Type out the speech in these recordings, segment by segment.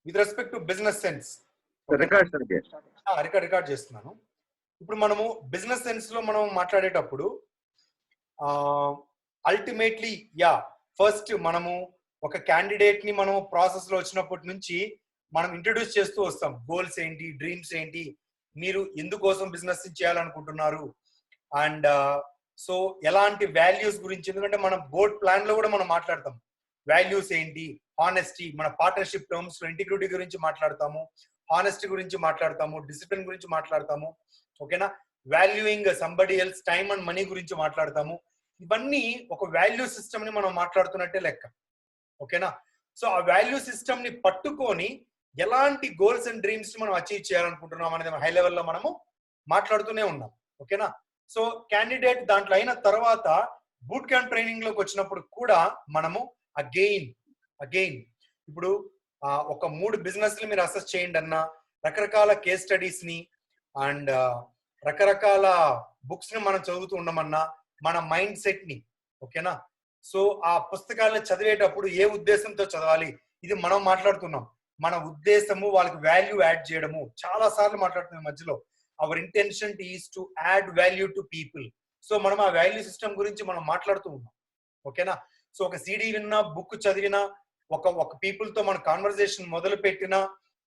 With respect to business sense. Record record చేస్తున్నాను. ఇప్పుడు మనము బిజినెస్ సెన్స్ లో మనం మాట్లాడేటప్పుడు అల్టిమేట్లీ ఫస్ట్ మనము ఒక క్యాండిడేట్ ని మనం ప్రాసెస్ లో వచ్చినప్పటి నుంచి మనం ఇంట్రడ్యూస్ చేస్తూ వస్తాం. గోల్స్ ఏంటి, డ్రీమ్స్ ఏంటి, మీరు ఎందుకోసం బిజినెస్ చేయాలనుకుంటున్నారు, అండ్ సో ఎలాంటి వాల్యూస్ గురించి. ఎందుకంటే మనం బోర్డ్ ప్లాన్ లో కూడా మనం మాట్లాడతాం వాల్యూస్ ఏంటి, హానెస్టీ, మన పార్ట్నర్షిప్ టర్మ్స్ లో ఇంటిగ్రిటీ గురించి మాట్లాడతాము, హానెస్టీ గురించి మాట్లాడతాము, డిసిప్లిన్ గురించి మాట్లాడతాము, ఓకేనా, valuing somebody else time and money గురించి మాట్లాడతాము. ఇవన్నీ ఒక వాల్యూ సిస్టమ్ ని మనం మాట్లాడుతున్నట్టే లెక్క, ఓకేనా. సో ఆ వాల్యూ సిస్టమ్ ని పట్టుకొని ఎలాంటి గోల్స్ అండ్ డ్రీమ్స్ ని మనం అచీవ్ చేయాలనుకుంటున్నాం అనేది హై లెవెల్లో మనము మాట్లాడుతూనే ఉన్నాం, ఓకేనా. సో క్యాండిడేట్ దాంట్లో అయిన తర్వాత బూట్ క్యాంప్ ట్రైనింగ్ లోకి వచ్చినప్పుడు కూడా మనము అగైన్ ఇప్పుడు ఒక 3 బిజినెస్ ని మీరు అసెస్ చేయండి అన్న, రకరకాల కేస్ స్టడీస్ ని అండ్ రకరకాల బుక్స్ ని మనం చదువుతూ ఉండమన్నా, మన మైండ్ సెట్ ని, ఓకేనా. సో ఆ పుస్తకాలను చదివేటప్పుడు ఏ ఉద్దేశంతో చదవాలి, ఇది మనం మాట్లాడుతున్నాం. మన ఉద్దేశము వాళ్ళకి వాల్యూ యాడ్ చేయడము. చాలా సార్లు మాట్లాడుతున్నాం మధ్యలో, our intention is to add value to people. So మనం ఆ వాల్యూ సిస్టమ్ గురించి మనం మాట్లాడుతూ ఉన్నాం, ఓకేనా. సో ఒక సిడి విన్నా, బుక్ చదివినా, ఒక పీపుల్ తో మన కాన్వర్సేషన్ మొదలు పెట్టినా,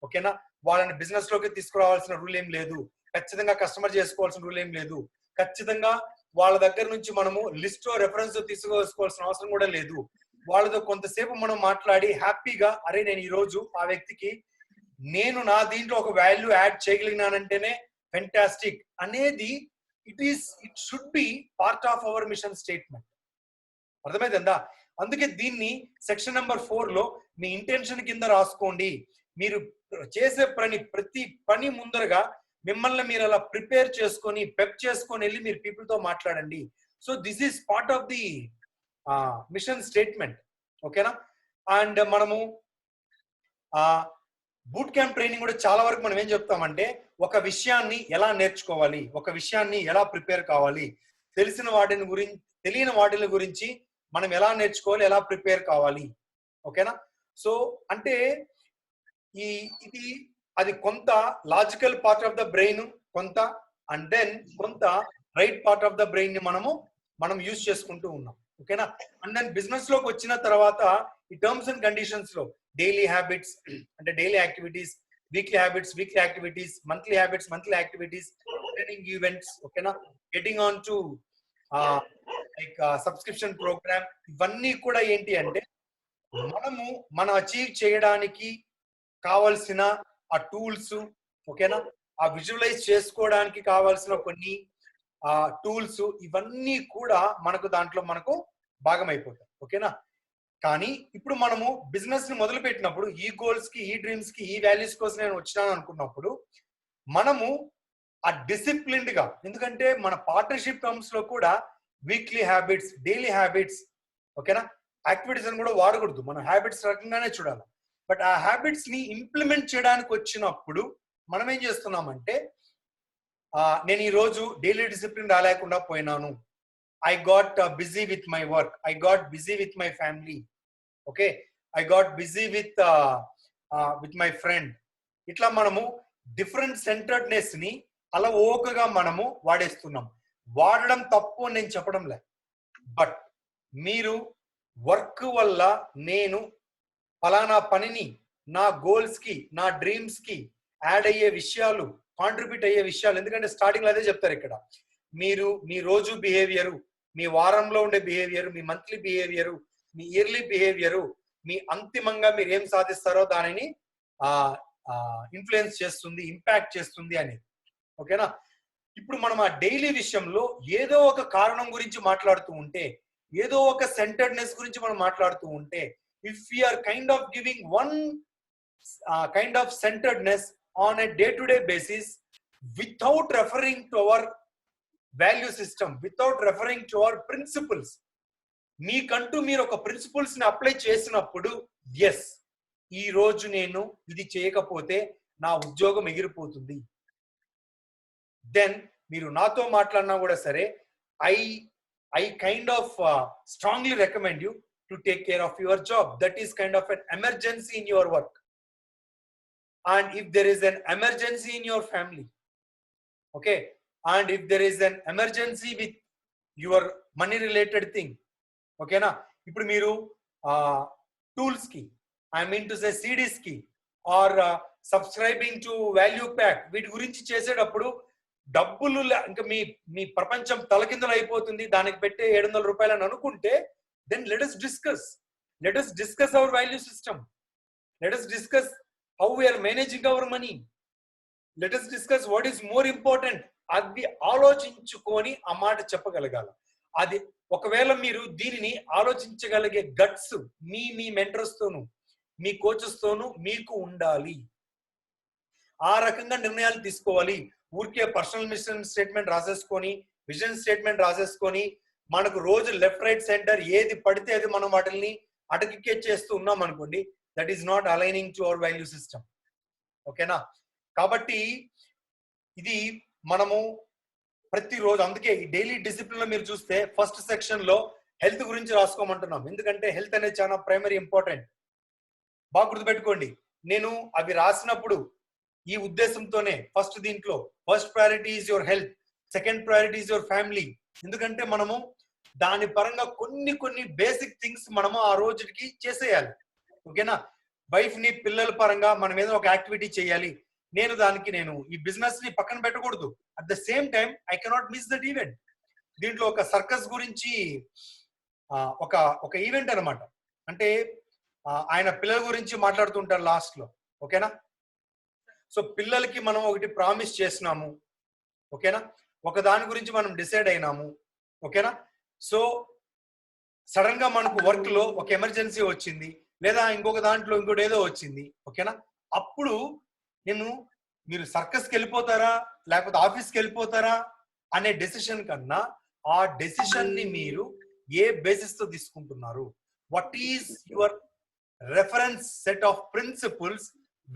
ఓకేనా, వాళ్ళని బిజినెస్ లోకి తీసుకురావాల్సిన రూల్ ఏం లేదు, ఖచ్చితంగా కస్టమర్ చేసుకోవాల్సిన రూల్ ఏం లేదు, ఖచ్చితంగా వాళ్ళ దగ్గర నుంచి మనము లిస్ట్ రెఫరెన్స్ తీసుకోవాల్సిన అవసరం కూడా లేదు. వాళ్ళతో కొంతసేపు మనం మాట్లాడి హ్యాపీగా, అరే నేను ఈ రోజు ఆ వ్యక్తికి నేను నా దీంట్లో ఒక వాల్యూ యాడ్ చేయగలిగినానంటేనే ఫెంటాస్టిక్ అనేది it should be part of our mission statement. అర్థమైందా? అందుకే దీన్ని సెక్షన్ నెంబర్ 4 లో మీ ఇంటెన్షన్ కింద రాసుకోండి. మీరు చేసే ప్రతి పని ముందరగా మిమ్మల్ని మీరు అలా ప్రిపేర్ చేసుకొని పెప్ చేసుకొని వెళ్ళి మీరు పీపుల్ తో మాట్లాడండి. So this is part of the mission statement, ఓకేనా. అండ్ మనము బూట్ క్యాంప్ ట్రైనింగ్ కూడా చాలా వరకు మనం ఏం చెప్తామంటే, ఒక విషయాన్ని ఎలా నేర్చుకోవాలి, ఒక విషయాన్ని ఎలా ప్రిపేర్ కావాలి, తెలిసిన వాటిని గురించి తెలియని వాటిల గురించి మనం ఎలా నేర్చుకోవాలి, ఎలా ప్రిపేర్ కావాలి, ఓకేనా. సో అంటే ఇది అది కొంత logical part of the brain, కొంత అండ్ దెన్ కొంత right part of the brain ని మనం యూజ్ చేసుకుంటూ ఉన్నాం, ఓకేనా. అండ్ దెన్ బిజినెస్ లోకి వచ్చిన తర్వాత ఈ టర్మ్స్ అండ్ కండిషన్స్ లో డైలీ హ్యాబిట్స్ అంటే daily activities, weekly habits weekly activities, monthly habits monthly activities, training events, ఓకేనా, getting on to like subscription program, ఇవన్నీ కూడా ఏంటి అంటే మనం అచీవ్ చేయడానికి కావాల్సిన ఆ టూల్స్, ఓకేనా, ఆ విజువలైజ్ చేసుకోవడానికి కావాల్సిన కొన్ని టూల్స్, ఇవన్నీ కూడా మనకు భాగం అయిపోతాయి, ఓకేనా. కానీ ఇప్పుడు మనము బిజినెస్ ని మొదలు పెట్టినప్పుడు ఈ గోల్స్ కి, ఈ డ్రీమ్స్ కి, ఈ వాల్యూస్ కోసం నేను వచ్చినాను అనుకున్నప్పుడు మనము ఆ డిసిప్లిన్డ్ గా, ఎందుకంటే మన పార్ట్నర్షిప్ టర్మ్స్ లో కూడా వీక్లీ హ్యాబిట్స్, డైలీ హ్యాబిట్స్, ఓకేనా, యాక్టివిటీస్ అని కూడా వాడకూడదు, మనం హ్యాబిట్స్ రకంగానే చూడాలి. బట్ ఆ హ్యాబిట్స్ ని ఇంప్లిమెంట్ చేయడానికి వచ్చినప్పుడు మనం ఏం చేస్తున్నామంటే, నేను ఈ రోజు డైలీ డిసిప్లిన్ రాలేకుండా పోయినాను, I got busy with my work, I got busy with my family, okay, I got busy with my friend. ఇట్లా మనము డిఫరెంట్ సెంటర్డ్నెస్ ని అలా ఓకగా మనము వాడేస్తున్నాం. వాడడం తప్పు అని నేను చెప్పడం లే, బట్ మీరు వర్క్ వల్ల నేను ఫలానా పనిని నా గోల్స్ కి, నా డ్రీమ్స్ కి యాడ్ అయ్యే విషయాలు, కాంట్రిబ్యూట్ అయ్యే విషయాలు, ఎందుకంటే స్టార్టింగ్ లో అదే చెప్తారు ఇక్కడ, మీరు మీ రోజు బిహేవియరు, మీ వారంలో ఉండే బిహేవియర్, మీ మంత్లీ బిహేవియర్, మీ ఇయర్లీ బిహేవియర్, మీ అంతిమంగా మీరు ఏం సాధిస్తారో దానిని ఇన్ఫ్లుయెన్స్ చేస్తుంది, ఇంపాక్ట్ చేస్తుంది అనేది, ఓకేనా. ఇప్పుడు మనం ఆ డైలీ విషయంలో ఏదో ఒక కారణం గురించి మాట్లాడుతూ ఉంటే, ఏదో ఒక సెంటర్డ్నెస్ గురించి మనం మాట్లాడుతూ ఉంటే, if we are kind of giving one kind of centredness on a day to day basis without referring to our value system, without referring to our principles, మీకంటూ మీరు ఒక ప్రిన్సిపల్స్ ని అప్లై చేసినప్పుడు, ఎస్ ఈ రోజు నేను ఇది చేయకపోతే నా ఉద్యోగం ఎగిరిపోతుంది, దెన్ మీరు నాతో మాట్లాడినా కూడా సరే, I kind of strongly recommend you to take care of your job. That is kind of N emergency in your work. and if there is an emergency in your family, okay, and if there is an emergency with your money related thing, okay na, ఇప్పుడు మీరు tools కి, I mean to say CDs కి or subscribing to value pack, వీటి గురించి చేసేటప్పుడు డబ్బులు ఇంకా మీ మీ ప్రపంచం తలకిందులు అయిపోతుంది దానికి పెట్టే 700 రూపాయలు అని అనుకుంటే, then let us discuss our value system. Let us discuss how we are managing our money. Let us discuss what is more important. అది ఆలోచించుకొని ఆ మాట చెప్పగలగాలి. అది ఒకవేళ మీరు దీనిని ఆలోచించగలిగే గట్స్ మీ మెంటర్స్ తోను మీ కోచెస్ తోను మీకు ఉండాలి. ఆ రకంగా నిర్ణయాలు తీసుకోవాలి. ఊరికే పర్సనల్ మిషన్ స్టేట్మెంట్ రాసేసుకొని, విజన్ స్టేట్మెంట్ రాసేసుకొని, మనకు రోజు లెఫ్ట్ రైట్ సెంటర్ ఏది పడితే అది మనం వాటిని అటకెక్కేస్తూ ఉన్నాం అనుకోండి, that is not aligning to our value system. ఓకేనా? కాబట్టి ఇది మనము ప్రతిరోజు, అందుకే ఈ డైలీ డిసిప్లిన్ లో మీరు చూస్తే ఫస్ట్ సెక్షన్ లో హెల్త్ గురించి రాసుకోమంటున్నాం. ఎందుకంటే హెల్త్ అనేది చాలా ప్రైమరీ ఇంపార్టెంట్. బాగా గుర్తుపెట్టుకోండి, నేను అవి రాసినప్పుడు ఈ ఉద్దేశంతోనే ఫస్ట్ దీంట్లో first priority is your health, second priority is your family. ఎందుకంటే మనము దాని పరంగా కొన్ని బేసిక్ థింగ్స్ మనము ఆ రోజుకి చేసేయాలి. ఓకేనా? వైఫ్ ని, పిల్లల పరంగా మనం ఏదో ఒక యాక్టివిటీ చేయాలి. నేను ఈ బిజినెస్ ని పక్కన పెట్టకూడదు. At the same time I cannot miss that event. దీంట్లో ఒక సర్కస్ గురించి ఒక ఈవెంట్ అనమాట. అంటే ఆయన పిల్లల గురించి మాట్లాడుతుంటారు లాస్ట్ లో. ఓకేనా? సో పిల్లలకి మనం ఒకటి ప్రామిస్ చేసినాము. ఓకేనా? ఒక దాని గురించి మనం డిసైడ్ అయినాము. ఓకేనా? సో సడన్ గా మనకు వర్క్ లో ఒక ఎమర్జెన్సీ వచ్చింది, లేదా ఇంకొక దాంట్లో ఇంకోటి ఏదో వచ్చింది. ఓకేనా? అప్పుడు మీరు సర్కస్కి వెళ్ళిపోతారా లేకపోతే ఆఫీస్కి వెళ్ళిపోతారా అనే డెసిషన్ కన్నా, ఆ డెసిషన్ ని మీరు ఏ బేసిస్ తో తీసుకుంటున్నారు, what is your reference set of principles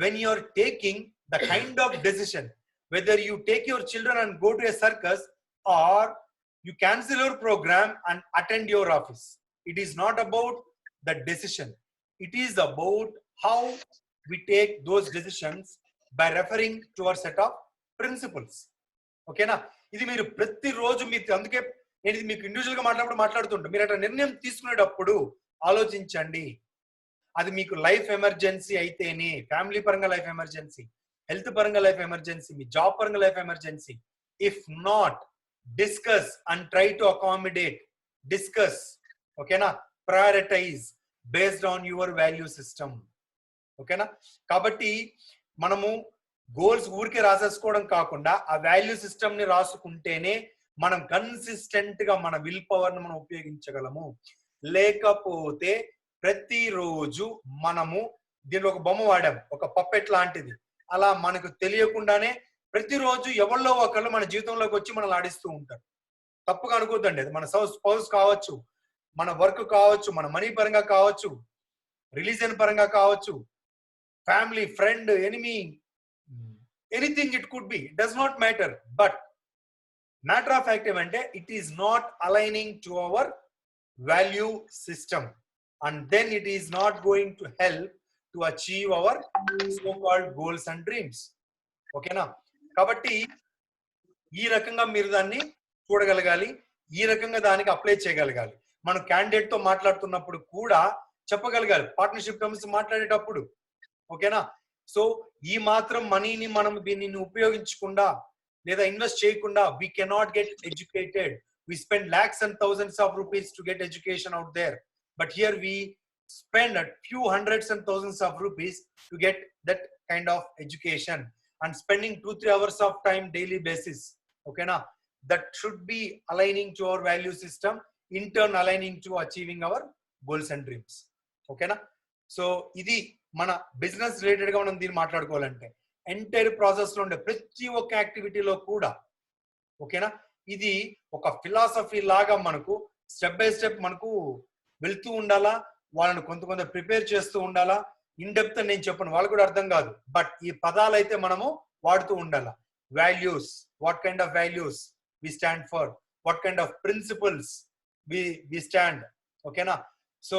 when you are taking the kind of decision, whether you take your children and go to a circus or you cancel your program and attend your office. It is not about the decision, it is about how we take those decisions by referring to our set of principles. Okay na? ఇది మీరు ప్రతిరోజు మీకు, అందుకే నేను ఇది మీకు individual గా మాట్లాడుతుంటా. మీరు అట్లా నిర్ణయం తీసుకునేటప్పుడు ఆలోచించండి. అది మీకు లైఫ్ ఎమర్జెన్సీ అయితేనే, ఫ్యామిలీ పరంగా లైఫ్ ఎమర్జెన్సీ, హెల్త్ పరంగా లైఫ్ ఎమర్జెన్సీ, మీ జాబ్ పరంగా life emergency. If not, discuss and try to accommodate. Discuss, ఓకేనా? Prioritize based on your value system. ఓకేనా? కాబట్టి మనము గోల్స్ ఊరికే రాసేసుకోవడం కాకుండా ఆ వాల్యూ సిస్టమ్ ని రాసుకుంటేనే మనం కన్సిస్టెంట్ గా మన విల్ పవర్ ని మనం ఉపయోగించగలము. లేకపోతే ప్రతిరోజు మనము దీనిలో ఒక బొమ్మ వాడాం, ఒక పప్పెట్ లాంటిది. అలా మనకు తెలియకుండానే ప్రతిరోజు ఎవరిలో ఒకళ్ళు మన జీవితంలోకి వచ్చి మనల్ని ఆడిస్తూ ఉంటారు. తప్పుగా అనుకోద్దండి. అది మన స్పౌస్ కావచ్చు, మన వర్క్ కావచ్చు, మన మనీ పరంగా కావచ్చు, రిలీజన్ పరంగా కావచ్చు, family, friend, enemy, anything it could be, does not matter. But matter of fact ఏమంటే it is not aligning to our value system. And then it is not going to help to achieve our so-called goals and dreams. Okay na? కాబట్టి ఈ రకంగా మీరు దాన్ని చూడగలగాలి, ఈ రకంగా దానికి apply చేయగలగాలి. మనం క్యాండిడేట్ తో మాట్లాడుతున్నప్పుడు కూడా చెప్పగలగాలి, పార్ట్నర్షిప్ టర్మ్స్ మాట్లాడేటప్పుడు. ఓకేనా? సో ఈ మాత్రం మనీని మనం దీనిని ఉపయోగించకుండా లేదా ఇన్వెస్ట్ చేయకుండా we cannot get educated. We spend lakhs and thousands of rupees to get education out there. But here we spend a few hundreds and thousands of rupees to get that kind of education, and spending 2-3 hours of time daily basis. Okay na? That should be aligning to our value system, in turn aligning to achieving our goals and dreams. Okay na? So ఇది మన business related గా మనం దీన్ని మాట్లాడుకోవాలంటే entire process లో ఉండే ప్రతి ఒక్క యాక్టివిటీలో కూడా. ఓకేనా? ఇది ఒక ఫిలాసఫీ లాగా మనకు స్టెప్ బై స్టెప్ మనకు వెళ్తూ ఉండాలా, వాళ్ళని కొంత ప్రిపేర్ చేస్తూ ఉండాలా. ఇన్ డెప్త్ నేను చెప్పను, వాళ్ళకు కూడా అర్థం కాదు. బట్ ఈ పదాలు అయితే మనము వాడుతూ ఉండాలా. Values, what kind of values we stand for, what kind of principles we stand. ఓకేనా? సో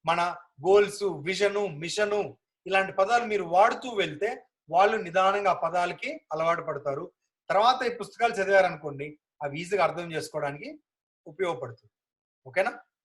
మన గోల్స్, విజను, మిషను, ఇలాంటి పదాలు మీరు వాడుతూ వెళ్తే వాళ్ళు నిదానంగా ఆ పదాలకి అలవాటు పడతారు. తర్వాత ఈ పుస్తకాలు చదివారనుకోండి, అవి ఈజీగా అర్థం చేసుకోవడానికి ఉపయోగపడుతుంది. ఓకేనా?